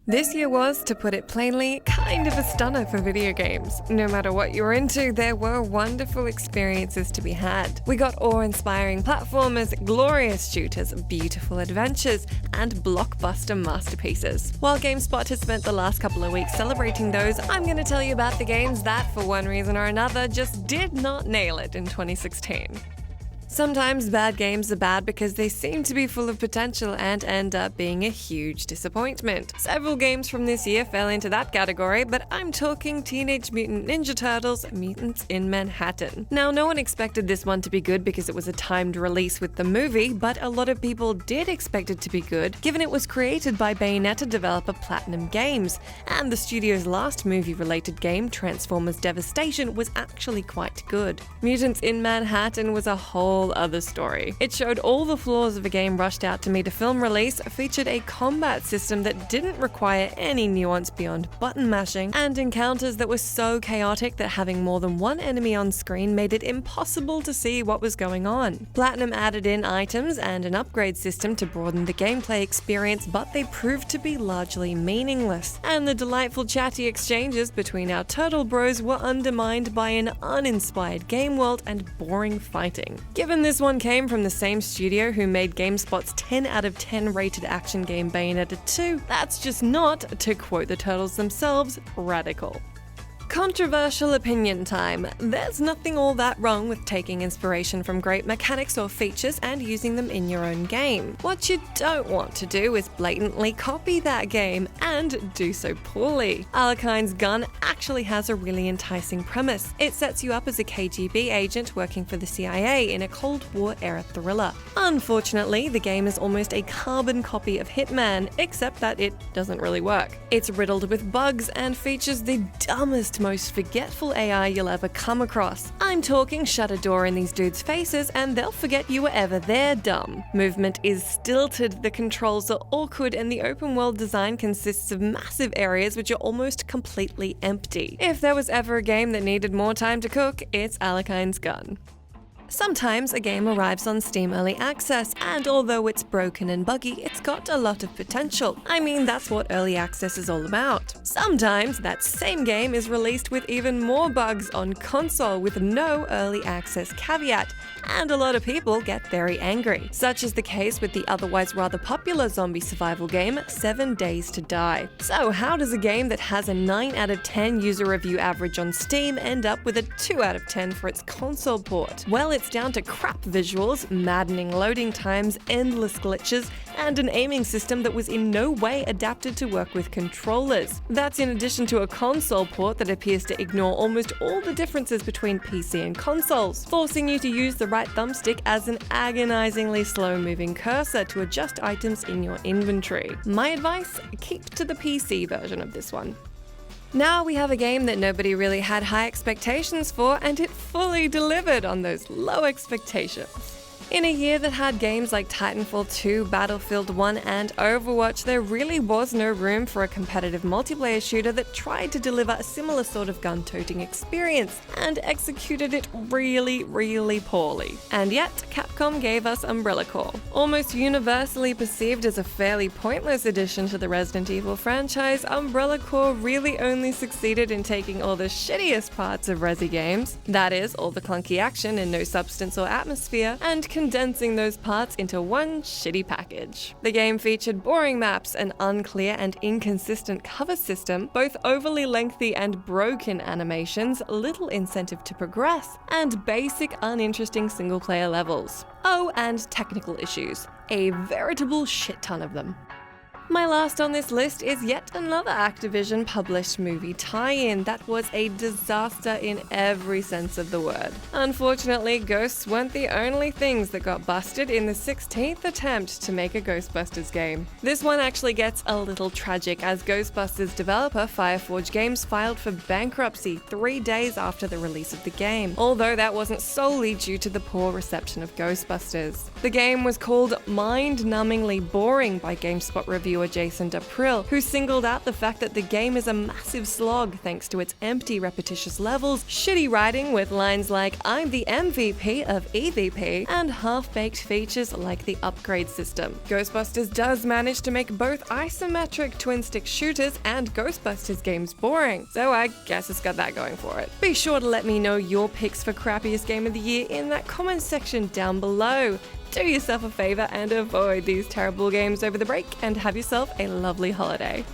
This year was, to put it plainly, kind of a stunner for video games. No matter what you were into, there were wonderful experiences to be had. We got awe-inspiring platformers, glorious shooters, beautiful adventures, and blockbuster masterpieces. While GameSpot has spent the last couple of weeks celebrating those, I'm going to tell you about the games that, for one reason or another, just did not nail it in 2016. Sometimes bad games are bad because they seem to be full of potential and end up being a huge disappointment. Several games from this year fell into that category, but I'm talking Teenage Mutant Ninja Turtles: Mutants in Manhattan. Now, no one expected this one to be good because it was a timed release with the movie, but a lot of people did expect it to be good, given it was created by Bayonetta developer Platinum Games, and the studio's last movie-related game, Transformers Devastation, was actually quite good. Mutants in Manhattan was a whole other story. It showed all the flaws of a game rushed out to meet a film release, featured a combat system that didn't require any nuance beyond button mashing, and encounters that were so chaotic that having more than one enemy on screen made it impossible to see what was going on. Platinum added in items and an upgrade system to broaden the gameplay experience, but they proved to be largely meaningless, and the delightful chatty exchanges between our turtle bros were undermined by an uninspired game world and boring fighting. Given this one came from the same studio who made GameSpot's 10 out of 10 rated action game Bayonetta 2, that's just not, to quote the Turtles themselves, radical. Controversial opinion time. There's nothing all that wrong with taking inspiration from great mechanics or features and using them in your own game. What you don't want to do is blatantly copy that game, and do so poorly. Alekhines Gun actually has a really enticing premise. It sets you up as a KGB agent working for the CIA in a Cold War-era thriller. Unfortunately, the game is almost a carbon copy of Hitman, except that it doesn't really work. It's riddled with bugs and features the dumbest, most forgetful AI you'll ever come across. I'm talking shut a door in these dudes' faces and they'll forget you were ever there, dumb. Movement is stilted, the controls are awkward, and the open world design consists of massive areas which are almost completely empty. If there was ever a game that needed more time to cook, it's Alekhines Gun. Sometimes a game arrives on Steam Early Access, and although it's broken and buggy, it's got a lot of potential. I mean, that's what Early Access is all about. Sometimes that same game is released with even more bugs on console with no Early Access caveat, and a lot of people get very angry. Such is the case with the otherwise rather popular zombie survival game 7 Days to Die. So how does a game that has a 9 out of 10 user review average on Steam end up with a 2 out of 10 for its console port? Well, it's down to crap visuals, maddening loading times, endless glitches, and an aiming system that was in no way adapted to work with controllers. That's in addition to a console port that appears to ignore almost all the differences between PC and consoles, forcing you to use the right thumbstick as an agonizingly slow-moving cursor to adjust items in your inventory. My advice? Keep to the PC version of this one. Now we have a game that nobody really had high expectations for, and it fully delivered on those low expectations. In a year that had games like Titanfall 2, Battlefield 1, and Overwatch, there really was no room for a competitive multiplayer shooter that tried to deliver a similar sort of gun-toting experience, and executed it really poorly. And yet, Capcom gave us Umbrella Corps. Almost universally perceived as a fairly pointless addition to the Resident Evil franchise, Umbrella Corps really only succeeded in taking all the shittiest parts of Resi games, that is, all the clunky action and no substance or atmosphere, and condensing those parts into one shitty package. The game featured boring maps, an unclear and inconsistent cover system, both overly lengthy and broken animations, little incentive to progress, and basic uninteresting single-player levels. Oh, and technical issues. A veritable shit ton of them. My last on this list is yet another Activision published movie tie-in that was a disaster in every sense of the word. Unfortunately, ghosts weren't the only things that got busted in the 16th attempt to make a Ghostbusters game. This one actually gets a little tragic, as Ghostbusters developer Fireforge Games filed for bankruptcy 3 days after the release of the game, although that wasn't solely due to the poor reception of Ghostbusters. The game was called mind-numbingly boring by GameSpot reviewer reviewer Jason Dapril, who singled out the fact that the game is a massive slog thanks to its empty, repetitious levels, shitty writing with lines like "I'm the MVP of EVP," and half-baked features like the upgrade system. Ghostbusters does manage to make both isometric twin-stick shooters and Ghostbusters games boring, so I guess it's got that going for it. Be sure to let me know your picks for crappiest game of the year in that comment section down below. Do yourself a favor and avoid these terrible games over the break, and have yourself a lovely holiday.